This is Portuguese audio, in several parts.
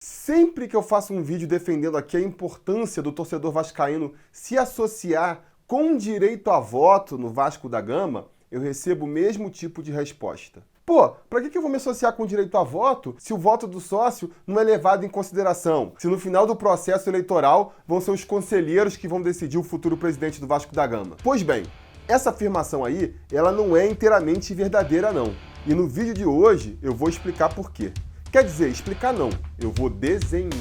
Sempre que eu faço um vídeo defendendo aqui a importância do torcedor vascaíno se associar com direito a voto no Vasco da Gama, eu recebo o mesmo tipo de resposta. Pô, pra que eu vou me associar com direito a voto se o voto do sócio não é levado em consideração? Se no final do processo eleitoral vão ser os conselheiros que vão decidir o futuro presidente do Vasco da Gama? Pois bem, essa afirmação aí, ela não é inteiramente verdadeira não. E no vídeo de hoje eu vou explicar por quê. Quer dizer, explicar não, eu vou desenhar.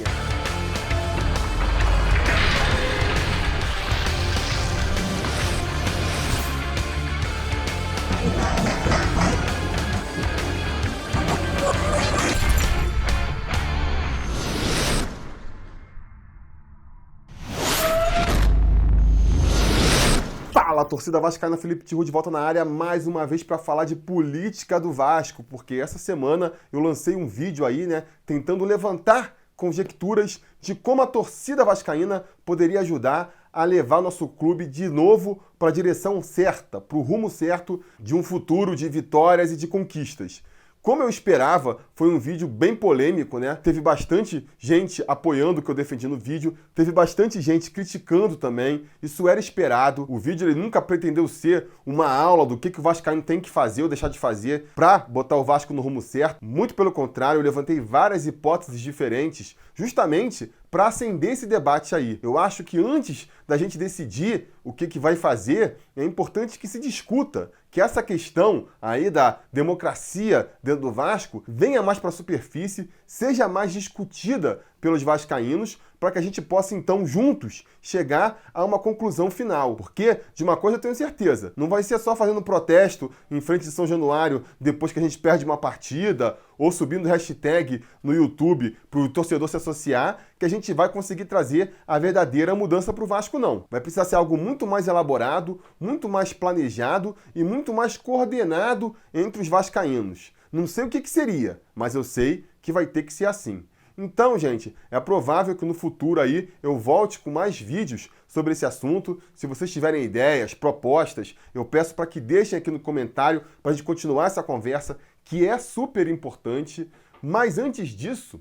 Fala, torcida vascaína, Felipe Tiru de volta na área mais uma vez para falar de política do Vasco, porque essa semana eu lancei um vídeo aí, tentando levantar conjecturas de como a torcida vascaína poderia ajudar a levar nosso clube de novo para a direção certa, para o rumo certo de um futuro de vitórias e de conquistas. Como eu esperava, foi um vídeo bem polêmico, Teve bastante gente apoiando o que eu defendi no vídeo, teve bastante gente criticando também, isso era esperado. O vídeo ele nunca pretendeu ser uma aula do que o vascaíno tem que fazer ou deixar de fazer para botar o Vasco no rumo certo. Muito pelo contrário, eu levantei várias hipóteses diferentes, justamente para acender esse debate aí. Eu acho que antes da gente decidir o que vai fazer, é importante que se discuta, que essa questão aí da democracia dentro do Vasco venha mais para a superfície, seja mais discutida pelos vascaínos, para que a gente possa, então, juntos, chegar a uma conclusão final. Porque, de uma coisa eu tenho certeza, não vai ser só fazendo protesto em frente de São Januário depois que a gente perde uma partida, ou subindo hashtag no YouTube para o torcedor se associar, que a gente vai conseguir trazer a verdadeira mudança para o Vasco, não. Vai precisar ser algo muito mais elaborado, muito mais planejado e muito mais coordenado entre os vascaínos. Não sei o que seria, mas eu sei que vai ter que ser assim. Então, gente, é provável que no futuro aí eu volte com mais vídeos sobre esse assunto. Se vocês tiverem ideias, propostas, eu peço para que deixem aqui no comentário para a gente continuar essa conversa, que é super importante. Mas antes disso,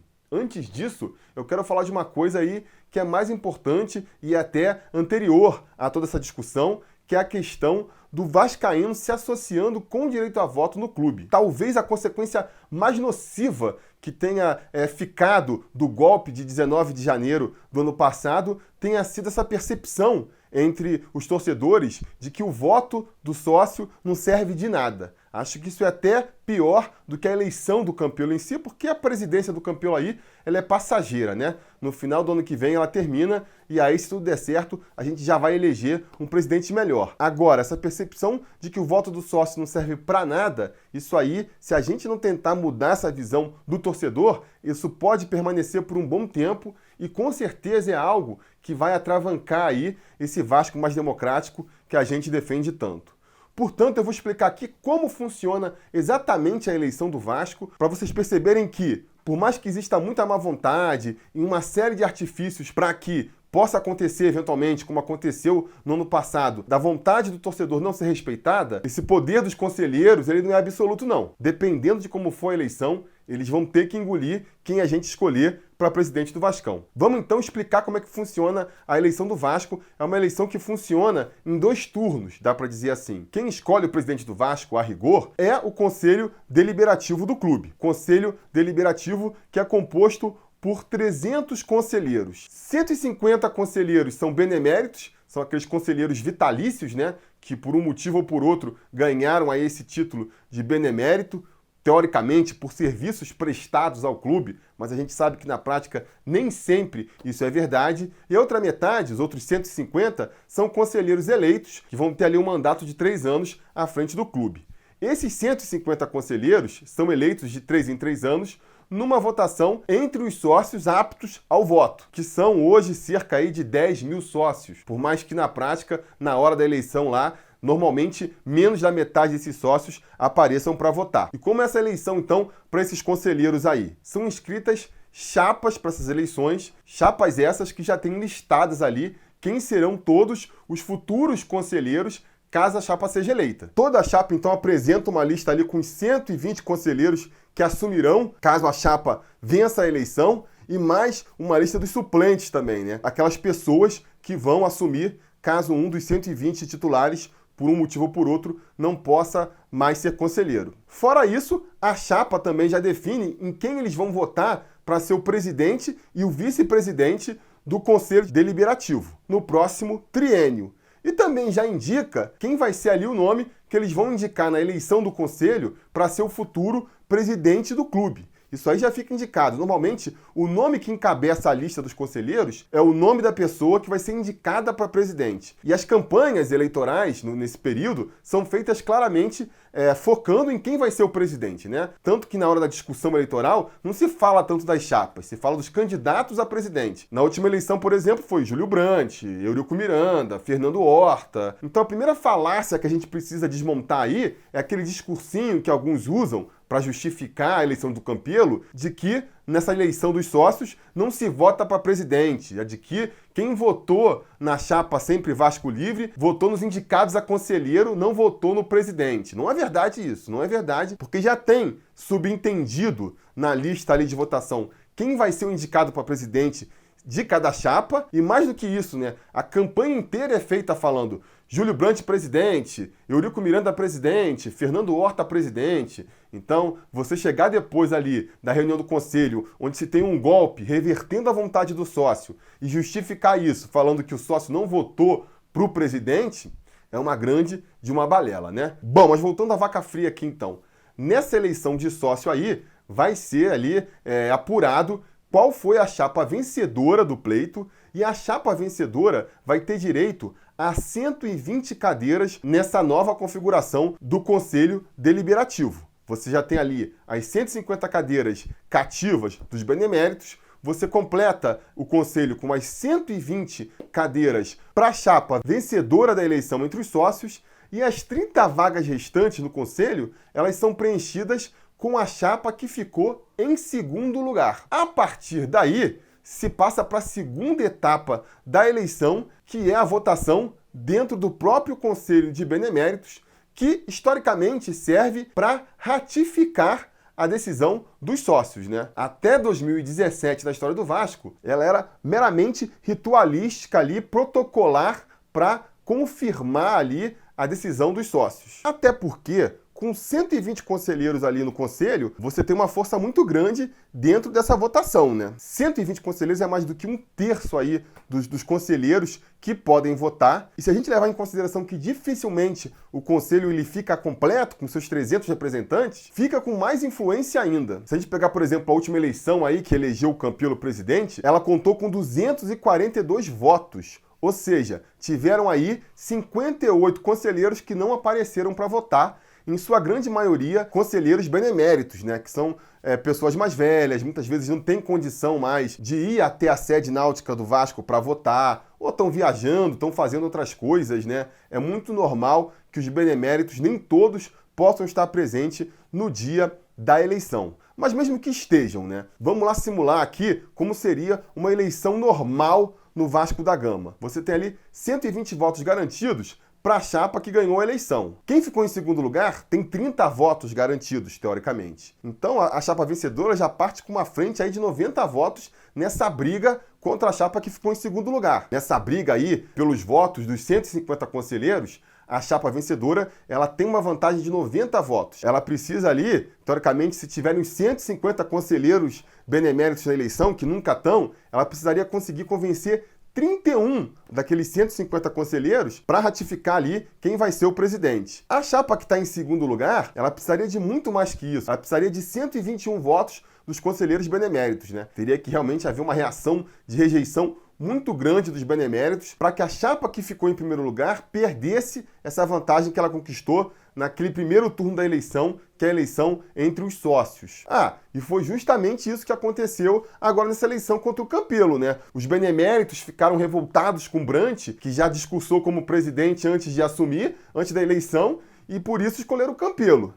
eu quero falar de uma coisa aí que é mais importante e até anterior a toda essa discussão, que é a questão do vascaíno se associando com direito a voto no clube. Talvez a consequência mais nociva que tenha ficado do golpe de 19 de janeiro do ano passado tenha sido essa percepção entre os torcedores de que o voto do sócio não serve de nada. Acho que isso é até pior do que a eleição do Campelo em si, porque a presidência do Campelo aí, ela é passageira, No final do ano que vem ela termina e aí, se tudo der certo, a gente já vai eleger um presidente melhor. Agora, essa percepção de que o voto do sócio não serve para nada, isso aí, se a gente não tentar mudar essa visão do torcedor, isso pode permanecer por um bom tempo e com certeza é algo que vai atravancar aí esse Vasco mais democrático que a gente defende tanto. Portanto, eu vou explicar aqui como funciona exatamente a eleição do Vasco, para vocês perceberem que, por mais que exista muita má vontade e uma série de artifícios para que possa acontecer eventualmente, como aconteceu no ano passado, da vontade do torcedor não ser respeitada, esse poder dos conselheiros ele não é absoluto não. Dependendo de como for a eleição, eles vão ter que engolir quem a gente escolher para presidente do Vascão. Vamos então explicar como é que funciona a eleição do Vasco. É uma eleição que funciona em 2 turnos, dá para dizer assim. Quem escolhe o presidente do Vasco, a rigor, é o Conselho Deliberativo do clube. Conselho Deliberativo que é composto por 300 conselheiros. 150 conselheiros são beneméritos, são aqueles conselheiros vitalícios, que por um motivo ou por outro ganharam aí esse título de benemérito, teoricamente por serviços prestados ao clube, mas a gente sabe que na prática nem sempre isso é verdade. E a outra metade, os outros 150, são conselheiros eleitos, que vão ter ali um mandato de 3 anos à frente do clube. Esses 150 conselheiros são eleitos de 3 em 3 anos, numa votação entre os sócios aptos ao voto, que são hoje cerca aí de 10 mil sócios, por mais que na prática, na hora da eleição lá, normalmente menos da metade desses sócios apareçam para votar. E como é essa eleição, então, para esses conselheiros aí? São inscritas chapas para essas eleições, chapas essas que já têm listadas ali quem serão todos os futuros conselheiros caso a chapa seja eleita. Toda a chapa, então, apresenta uma lista ali com 120 conselheiros que assumirão caso a chapa vença a eleição e mais uma lista dos suplentes também, né? Aquelas pessoas que vão assumir caso um dos 120 titulares, por um motivo ou por outro, não possa mais ser conselheiro. Fora isso, a chapa também já define em quem eles vão votar para ser o presidente e o vice-presidente do Conselho Deliberativo no próximo triênio. E também já indica quem vai ser ali o nome que eles vão indicar na eleição do conselho para ser o futuro presidente do clube. Isso aí já fica indicado. Normalmente, o nome que encabeça a lista dos conselheiros é o nome da pessoa que vai ser indicada para presidente. E as campanhas eleitorais, nesse período, são feitas claramente focando em quem vai ser o presidente, né? Tanto que na hora da discussão eleitoral, não se fala tanto das chapas, se fala dos candidatos a presidente. Na última eleição, por exemplo, foi Júlio Brandt, Eurico Miranda, Fernando Horta. Então a primeira falácia que a gente precisa desmontar aí é aquele discursinho que alguns usam para justificar a eleição do Campelo, de que nessa eleição dos sócios não se vota para presidente, é de que quem votou na chapa Sempre Vasco Livre votou nos indicados a conselheiro, não votou no presidente. Não é verdade isso, não é verdade, porque já tem subentendido na lista ali de votação quem vai ser o indicado para presidente de cada chapa, e mais do que isso, né, a campanha inteira é feita falando Júlio Brandt presidente, Eurico Miranda presidente, Fernando Horta presidente. Então, você chegar depois ali da reunião do conselho, onde se tem um golpe revertendo a vontade do sócio e justificar isso, falando que o sócio não votou para o presidente, é uma grande de uma balela, né? Bom, mas voltando à vaca fria aqui então. Nessa eleição de sócio aí, vai ser ali apurado qual foi a chapa vencedora do pleito, e a chapa vencedora vai ter direito a 120 cadeiras nessa nova configuração do Conselho Deliberativo. Você já tem ali as 150 cadeiras cativas dos beneméritos, você completa o conselho com as 120 cadeiras para a chapa vencedora da eleição entre os sócios, e as 30 vagas restantes no conselho, elas são preenchidas com a chapa que ficou em segundo lugar. A partir daí, se passa para a segunda etapa da eleição, que é a votação dentro do próprio Conselho de Beneméritos, que historicamente serve para ratificar a decisão dos sócios, né? Até 2017, na história do Vasco, ela era meramente ritualística ali, protocolar, para confirmar ali a decisão dos sócios. Até porque, com 120 conselheiros ali no conselho, você tem uma força muito grande dentro dessa votação, né? 120 conselheiros é mais do que um terço aí dos conselheiros que podem votar. E se a gente levar em consideração que dificilmente o conselho ele fica completo, com seus 300 representantes, fica com mais influência ainda. Se a gente pegar, por exemplo, a última eleição aí, que elegeu o Campelo presidente, ela contou com 242 votos. Ou seja, tiveram aí 58 conselheiros que não apareceram para votar, em sua grande maioria, conselheiros beneméritos, né? Que são pessoas mais velhas, muitas vezes não têm condição mais de ir até a sede náutica do Vasco para votar, ou estão viajando, estão fazendo outras coisas, né? É muito normal que os beneméritos, nem todos, possam estar presentes no dia da eleição. Mas mesmo que estejam, né? Vamos lá simular aqui como seria uma eleição normal no Vasco da Gama. Você tem ali 120 votos garantidos para a chapa que ganhou a eleição. Quem ficou em segundo lugar tem 30 votos garantidos, teoricamente. Então, a chapa vencedora já parte com uma frente aí de 90 votos nessa briga contra a chapa que ficou em segundo lugar. Nessa briga aí, pelos votos dos 150 conselheiros, a chapa vencedora, ela tem uma vantagem de 90 votos. Ela precisa ali, teoricamente, se tiverem 150 conselheiros beneméritos na eleição, que nunca estão, ela precisaria conseguir convencer 31 daqueles 150 conselheiros para ratificar ali quem vai ser o presidente. A chapa que está em segundo lugar, ela precisaria de muito mais que isso. Ela precisaria de 121 votos dos conselheiros beneméritos, né? Teria que realmente haver uma reação de rejeição muito grande dos beneméritos para que a chapa que ficou em primeiro lugar perdesse essa vantagem que ela conquistou naquele primeiro turno da eleição, que é a eleição entre os sócios. E foi justamente isso que aconteceu agora nessa eleição contra o Campelo, né? Os beneméritos ficaram revoltados com o Brandt, que já discursou como presidente antes de assumir, antes da eleição, e por isso escolheram o Campelo.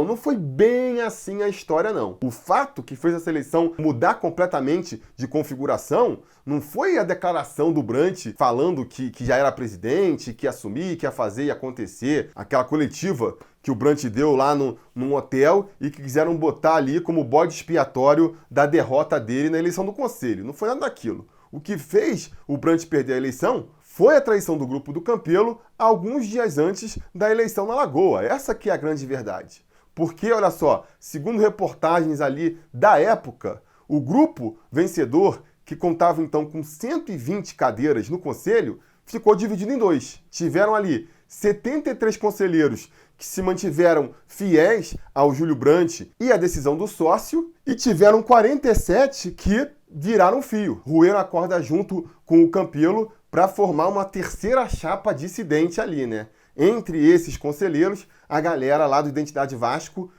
Não foi bem assim a história, não. O fato que fez essa eleição mudar completamente de configuração não foi a declaração do Brandt falando que já era presidente, que ia assumir, que ia fazer e acontecer, aquela coletiva que que o Brant deu lá num hotel e que quiseram botar ali como bode expiatório da derrota dele na eleição do Conselho. Não foi nada daquilo. O que fez o Brant perder a eleição foi a traição do grupo do Campelo alguns dias antes da eleição na Lagoa. Essa que é a grande verdade. Porque, olha só, segundo reportagens ali da época, o grupo vencedor, que contava então com 120 cadeiras no Conselho, ficou dividido em dois. Tiveram ali 73 conselheiros que se mantiveram fiéis ao Júlio Brant e à decisão do sócio, e tiveram 47 que viraram fio, roeram a corda junto com o Campelo para formar uma terceira chapa dissidente ali, né? Entre esses conselheiros, a galera lá do Identidade Vasco,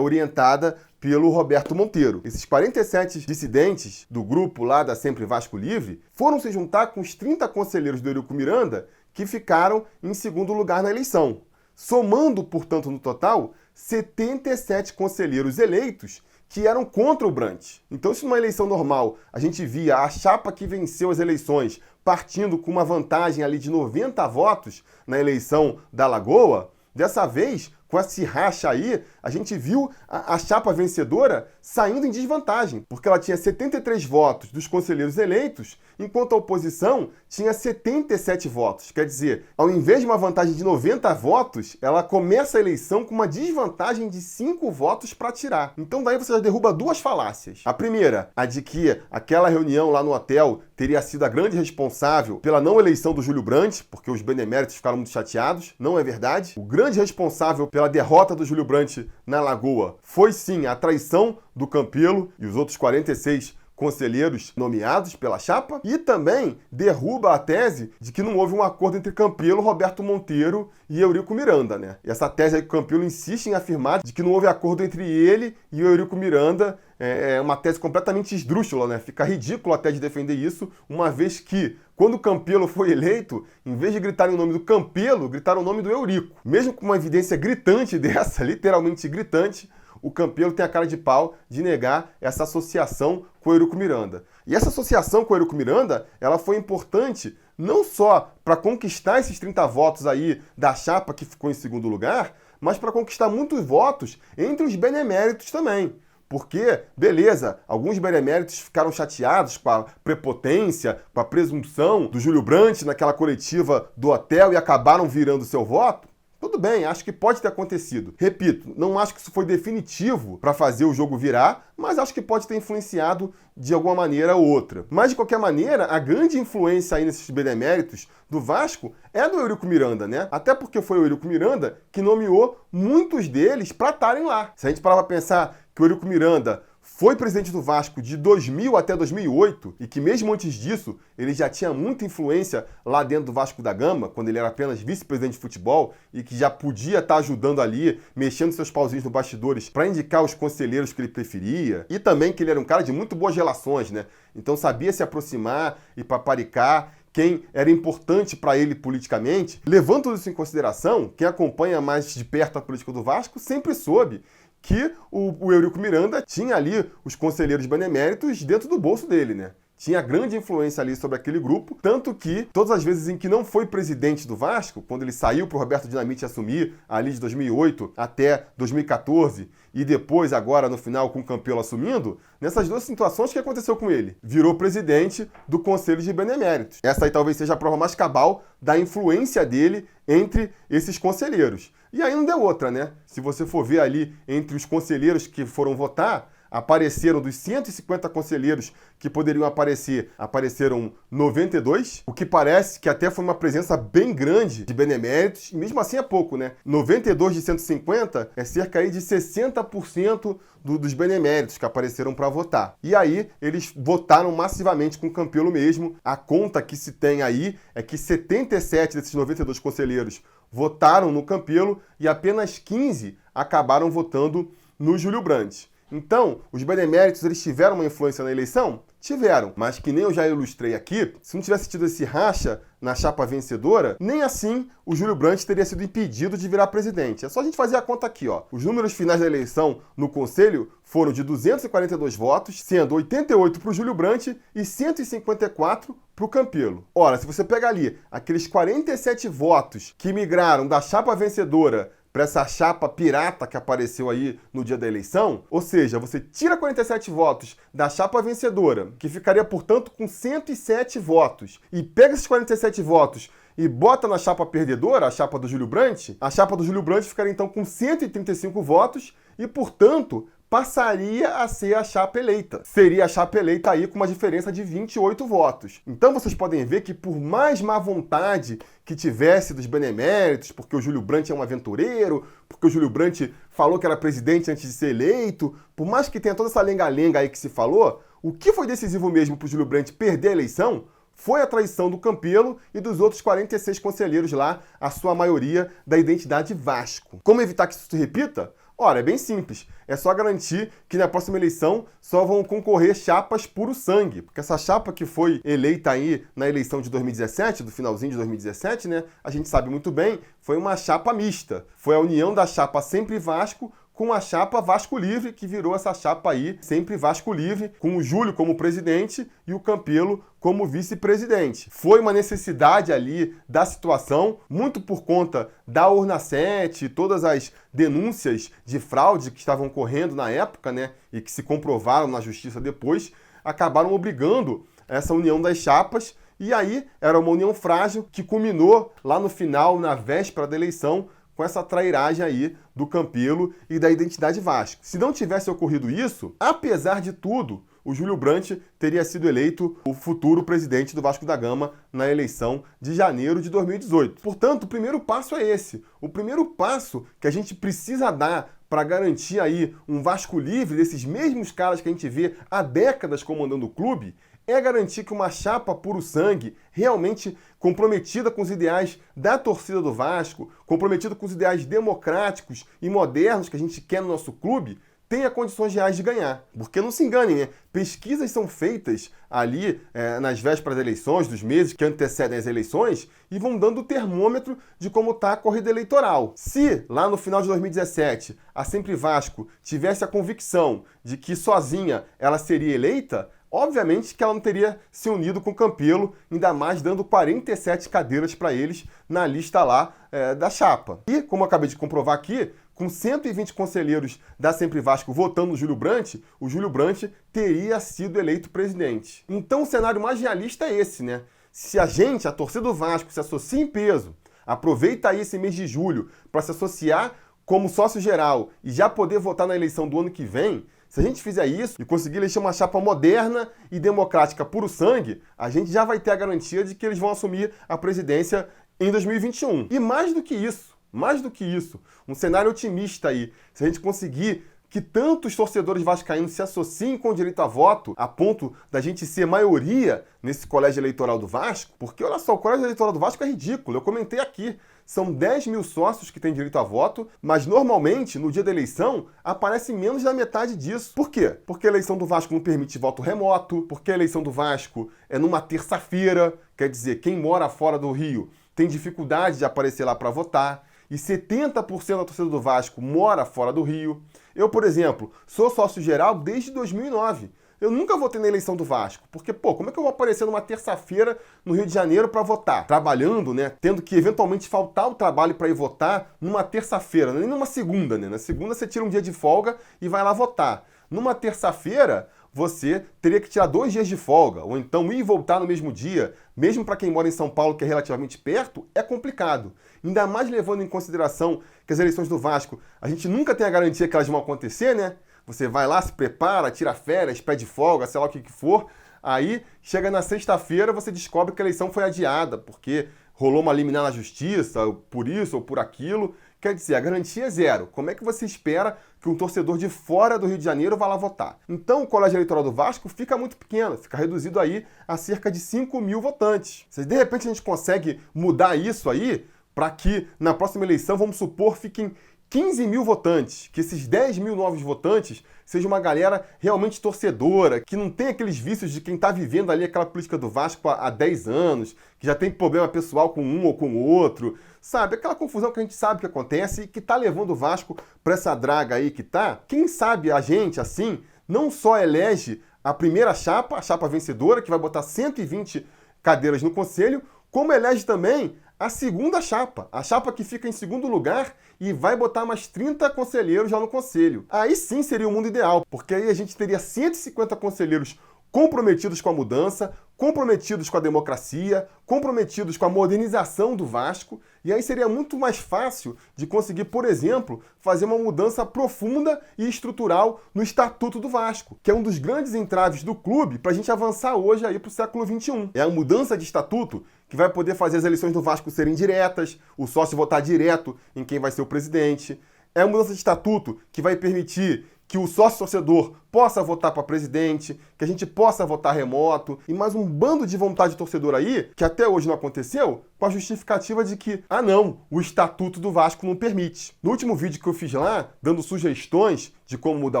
orientada pelo Roberto Monteiro. Esses 47 dissidentes do grupo lá da Sempre Vasco Livre foram se juntar com os 30 conselheiros do Eurico Miranda que ficaram em segundo lugar na eleição. Somando, portanto, no total, 77 conselheiros eleitos que eram contra o Brant. Então, se numa eleição normal a gente via a chapa que venceu as eleições partindo com uma vantagem ali de 90 votos na eleição da Lagoa, dessa vez, com esse racha aí, a gente viu a chapa vencedora saindo em desvantagem, porque ela tinha 73 votos dos conselheiros eleitos, enquanto a oposição tinha 77 votos. Quer dizer, ao invés de uma vantagem de 90 votos, ela começa a eleição com uma desvantagem de 5 votos para tirar. Então daí você já derruba duas falácias. A primeira, a de que aquela reunião lá no hotel teria sido a grande responsável pela não eleição do Júlio Brant, porque os beneméritos ficaram muito chateados. Não é verdade. O grande responsável pela derrota do Júlio Brant na Lagoa foi sim a traição do Campelo e os outros 46 conselheiros nomeados pela chapa, e também derruba a tese de que não houve um acordo entre Campelo, Roberto Monteiro e Eurico Miranda, né? E essa tese aí que o Campelo insiste em afirmar de que não houve acordo entre ele e o Eurico Miranda é uma tese completamente esdrúxula, né? Fica ridículo até de defender isso, uma vez que, quando o Campelo foi eleito, em vez de gritarem o nome do Campelo, gritaram o nome do Eurico. Mesmo com uma evidência gritante dessa, literalmente gritante, o Campelo tem a cara de pau de negar essa associação com o Eurico Miranda. E essa associação com o Eurico Miranda, ela foi importante não só para conquistar esses 30 votos aí da chapa que ficou em segundo lugar, mas para conquistar muitos votos entre os beneméritos também. Porque, beleza, alguns beneméritos ficaram chateados com a prepotência, com a presunção do Júlio Brant naquela coletiva do hotel e acabaram virando seu voto. Tudo bem, acho que pode ter acontecido. Repito, não acho que isso foi definitivo para fazer o jogo virar, mas acho que pode ter influenciado de alguma maneira ou outra. Mas, de qualquer maneira, a grande influência aí nesses beneméritos do Vasco é do Eurico Miranda, né? Até porque foi o Eurico Miranda que nomeou muitos deles para estarem lá. Se a gente parar para pensar que o Eurico Miranda foi presidente do Vasco de 2000 até 2008 e que mesmo antes disso ele já tinha muita influência lá dentro do Vasco da Gama, quando ele era apenas vice-presidente de futebol e que já podia estar ajudando ali, mexendo seus pauzinhos nos bastidores para indicar os conselheiros que ele preferia, e também que ele era um cara de muito boas relações, né? Então sabia se aproximar e paparicar quem era importante para ele politicamente. Levando tudo isso em consideração, quem acompanha mais de perto a política do Vasco sempre soube que o Eurico Miranda tinha ali os conselheiros beneméritos dentro do bolso dele, né? Tinha grande influência ali sobre aquele grupo, tanto que todas as vezes em que não foi presidente do Vasco, quando ele saiu para o Roberto Dinamite assumir, ali de 2008 até 2014, e depois agora no final com o Campelo assumindo, nessas duas situações o que aconteceu com ele? Virou presidente do Conselho de Beneméritos. Essa aí talvez seja a prova mais cabal da influência dele entre esses conselheiros. E aí não deu outra, né? Se você for ver ali entre os conselheiros que foram votar, apareceram dos 150 conselheiros que poderiam aparecer, apareceram 92, o que parece que até foi uma presença bem grande de beneméritos, e mesmo assim é pouco, né? 92 de 150 é cerca aí de 60% dos beneméritos que apareceram para votar. E aí eles votaram massivamente com o Campelo mesmo. A conta que se tem aí é que 77 desses 92 conselheiros votaram no Campelo e apenas 15 acabaram votando no Júlio Brant. Então, os beneméritos, eles tiveram uma influência na eleição? Tiveram, mas que nem eu já ilustrei aqui, se não tivesse tido esse racha na chapa vencedora, nem assim o Júlio Brant teria sido impedido de virar presidente. É só a gente fazer a conta aqui, ó. Os números finais da eleição no Conselho foram de 242 votos, sendo 88 para o Júlio Brant e 154 para o Campelo. Ora, se você pega ali aqueles 47 votos que migraram da chapa vencedora para essa chapa pirata que apareceu aí no dia da eleição. Ou seja, você tira 47 votos da chapa vencedora, que ficaria, portanto, com 107 votos, e pega esses 47 votos e bota na chapa perdedora, a chapa do Júlio Brandt, a chapa do Júlio Brandt ficaria então com 135 votos e, portanto, passaria a ser a chapa eleita. Seria a chapa eleita aí com uma diferença de 28 votos. Então vocês podem ver que por mais má vontade que tivesse dos beneméritos, porque o Júlio Brandt é um aventureiro, porque o Júlio Brandt falou que era presidente antes de ser eleito, por mais que tenha toda essa lenga-lenga aí que se falou, o que foi decisivo mesmo para o Júlio Brandt perder a eleição foi a traição do Campelo e dos outros 46 conselheiros lá, a sua maioria da identidade Vasco. Como evitar que isso se repita? Ora, é bem simples. É só garantir que na próxima eleição só vão concorrer chapas puro sangue. Porque essa chapa que foi eleita aí na eleição de 2017, do finalzinho de 2017, né? A gente sabe muito bem, foi uma chapa mista. Foi a união da chapa Sempre Vasco com a chapa Vasco Livre, que virou essa chapa aí, Sempre Vasco Livre, com o Júlio como presidente e o Campelo como vice-presidente. Foi uma necessidade ali da situação, muito por conta da Urna 7, todas as denúncias de fraude que estavam correndo na época, né, e que se comprovaram na justiça depois, acabaram obrigando essa união das chapas, e aí era uma união frágil que culminou lá no final, na véspera da eleição, com essa trairagem aí do Campelo e da identidade Vasco. Se não tivesse ocorrido isso, apesar de tudo, o Júlio Brandt teria sido eleito o futuro presidente do Vasco da Gama na eleição de janeiro de 2018. Portanto, o primeiro passo é esse. O primeiro passo que a gente precisa dar para garantir aí um Vasco livre desses mesmos caras que a gente vê há décadas comandando o clube é garantir que uma chapa puro sangue, realmente comprometida com os ideais da torcida do Vasco, comprometida com os ideais democráticos e modernos que a gente quer no nosso clube, tenha condições reais de ganhar. Porque não se enganem, né? Pesquisas são feitas ali nas vésperas das eleições, dos meses que antecedem as eleições, e vão dando o termômetro de como está a corrida eleitoral. Se, lá no final de 2017, a Sempre Vasco tivesse a convicção de que sozinha ela seria eleita, obviamente que ela não teria se unido com o Campelo, ainda mais dando 47 cadeiras para eles na lista lá da chapa. E, como eu acabei de comprovar aqui, com 120 conselheiros da Sempre Vasco votando no Júlio Brandt, o Júlio Brandt teria sido eleito presidente. Então o cenário mais realista é esse, né? Se a gente, a torcida do Vasco, se associa em peso, aproveita aí esse mês de julho para se associar como sócio geral e já poder votar na eleição do ano que vem, se a gente fizer isso e conseguir eleger uma chapa moderna e democrática puro sangue, a gente já vai ter a garantia de que eles vão assumir a presidência em 2021. E mais do que isso, um cenário otimista aí, se a gente conseguir que tantos torcedores vascaínos se associem com o direito a voto, a ponto da gente ser maioria nesse colégio eleitoral do Vasco, porque olha só, o colégio eleitoral do Vasco é ridículo, eu comentei aqui, são 10 mil sócios que têm direito a voto, mas normalmente, no dia da eleição, aparece menos da metade disso. Por quê? Porque a eleição do Vasco não permite voto remoto, porque a eleição do Vasco é numa terça-feira, quer dizer, quem mora fora do Rio tem dificuldade de aparecer lá para votar, e 70% da torcida do Vasco mora fora do Rio. Eu, por exemplo, sou sócio geral desde 2009. Eu nunca votei na eleição do Vasco, porque, como é que eu vou aparecer numa terça-feira no Rio de Janeiro para votar? Trabalhando, né? Tendo que eventualmente faltar o trabalho para ir votar numa terça-feira, nem numa segunda, né? Na segunda você tira um dia de folga e vai lá votar. Numa terça-feira, você teria que tirar 2 dias de folga, ou então ir e voltar no mesmo dia, mesmo para quem mora em São Paulo, que é relativamente perto, é complicado. Ainda mais levando em consideração que as eleições do Vasco, a gente nunca tem a garantia que elas vão acontecer, né? Você vai lá, se prepara, tira férias, pede folga, sei lá o que for, aí chega na sexta-feira, você descobre que a eleição foi adiada, porque rolou uma liminar na justiça, por isso ou por aquilo. Quer dizer, a garantia é zero. Como é que você espera que um torcedor de fora do Rio de Janeiro vá lá votar? Então o colégio eleitoral do Vasco fica muito pequeno, fica reduzido aí a cerca de 5 mil votantes. Se de repente a gente consegue mudar isso aí, para que na próxima eleição, vamos supor, fiquem 15 mil votantes, que esses 10 mil novos votantes seja uma galera realmente torcedora, que não tem aqueles vícios de quem está vivendo ali aquela política do Vasco há 10 anos, que já tem problema pessoal com um ou com o outro, sabe? Aquela confusão que a gente sabe que acontece e que está levando o Vasco para essa draga aí que tá. Quem sabe a gente, assim, não só elege a primeira chapa, a chapa vencedora, que vai botar 120 cadeiras no conselho, como elege também a segunda chapa, a chapa que fica em segundo lugar e vai botar mais 30 conselheiros já no conselho. Aí sim seria o mundo ideal, porque aí a gente teria 150 conselheiros comprometidos com a mudança, comprometidos com a democracia, comprometidos com a modernização do Vasco, e aí seria muito mais fácil de conseguir, por exemplo, fazer uma mudança profunda e estrutural no Estatuto do Vasco, que é um dos grandes entraves do clube para a gente avançar hoje aí para o século XXI. É a mudança de estatuto que vai poder fazer as eleições do Vasco serem diretas, o sócio votar direto em quem vai ser o presidente. É a mudança de estatuto que vai permitir que o sócio-torcedor possa votar para presidente, que a gente possa votar remoto, e mais um bando de vontade de torcedor aí, que até hoje não aconteceu, com a justificativa de que, não, o Estatuto do Vasco não permite. No último vídeo que eu fiz lá, dando sugestões de como mudar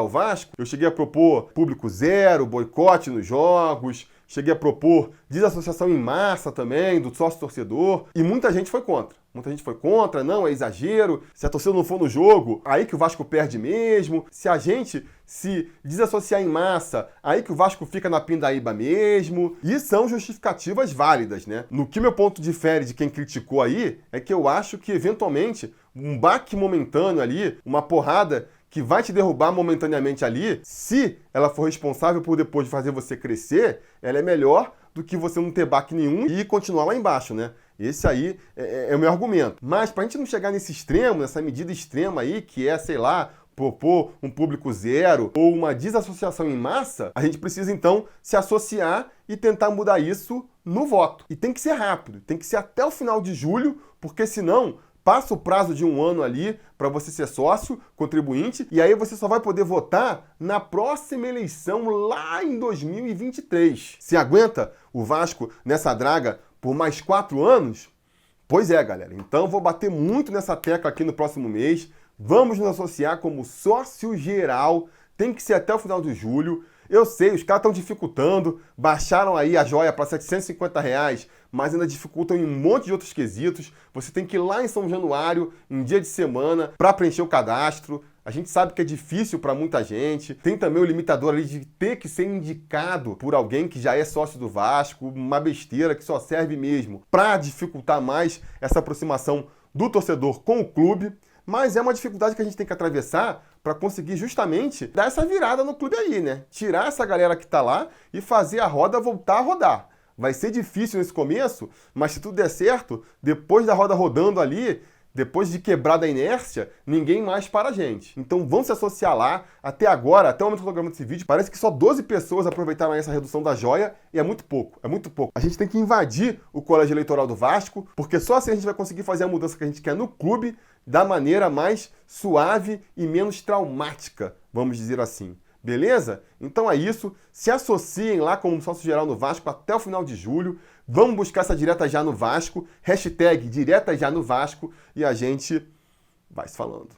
o Vasco, eu cheguei a propor público zero, boicote nos jogos, cheguei a propor desassociação em massa também do sócio-torcedor, e muita gente foi contra. Muita gente foi contra, não, é exagero, se a torcida não for no jogo, aí que o Vasco perde mesmo, se a gente se desassociar em massa, aí que o Vasco fica na pindaíba mesmo, e são justificativas válidas, né? No que meu ponto difere de quem criticou aí, é que eu acho que, eventualmente, um baque momentâneo ali, uma porrada que vai te derrubar momentaneamente ali, se ela for responsável por depois de fazer você crescer, ela é melhor do que você não ter baque nenhum e continuar lá embaixo, né? Esse aí é o meu argumento. Mas para a gente não chegar nesse extremo, nessa medida extrema aí, que é, sei lá, propor um público zero ou uma desassociação em massa, a gente precisa então se associar e tentar mudar isso no voto. E tem que ser rápido, tem que ser até o final de julho, porque senão passa o prazo de 1 ano ali para você ser sócio, contribuinte, e aí você só vai poder votar na próxima eleição lá em 2023. Se aguenta o Vasco nessa draga por mais 4 anos? Pois é, galera. Então vou bater muito nessa tecla aqui no próximo mês. Vamos nos associar como sócio geral. Tem que ser até o final de julho. Eu sei, os caras estão dificultando, baixaram aí a joia para R$750, mas ainda dificultam em um monte de outros quesitos. Você tem que ir lá em São Januário, em dia de semana, para preencher o cadastro. A gente sabe que é difícil para muita gente. Tem também o limitador ali de ter que ser indicado por alguém que já é sócio do Vasco, uma besteira que só serve mesmo para dificultar mais essa aproximação do torcedor com o clube. Mas é uma dificuldade que a gente tem que atravessar para conseguir justamente dar essa virada no clube aí, né? Tirar essa galera que tá lá e fazer a roda voltar a rodar. Vai ser difícil nesse começo, mas se tudo der certo, depois da roda rodando ali, depois de quebrar da inércia, ninguém mais para a gente. Então vamos se associar lá. Até agora, até o momento que eu tô gravando esse vídeo, parece que só 12 pessoas aproveitaram essa redução da joia e é muito pouco, é muito pouco. A gente tem que invadir o colégio eleitoral do Vasco, porque só assim a gente vai conseguir fazer a mudança que a gente quer no clube da maneira mais suave e menos traumática, vamos dizer assim. Beleza? Então é isso. Se associem lá como sócio geral no Vasco até o final de julho. Vamos buscar essa direta já no Vasco. #direta já no Vasco. E a gente vai se falando.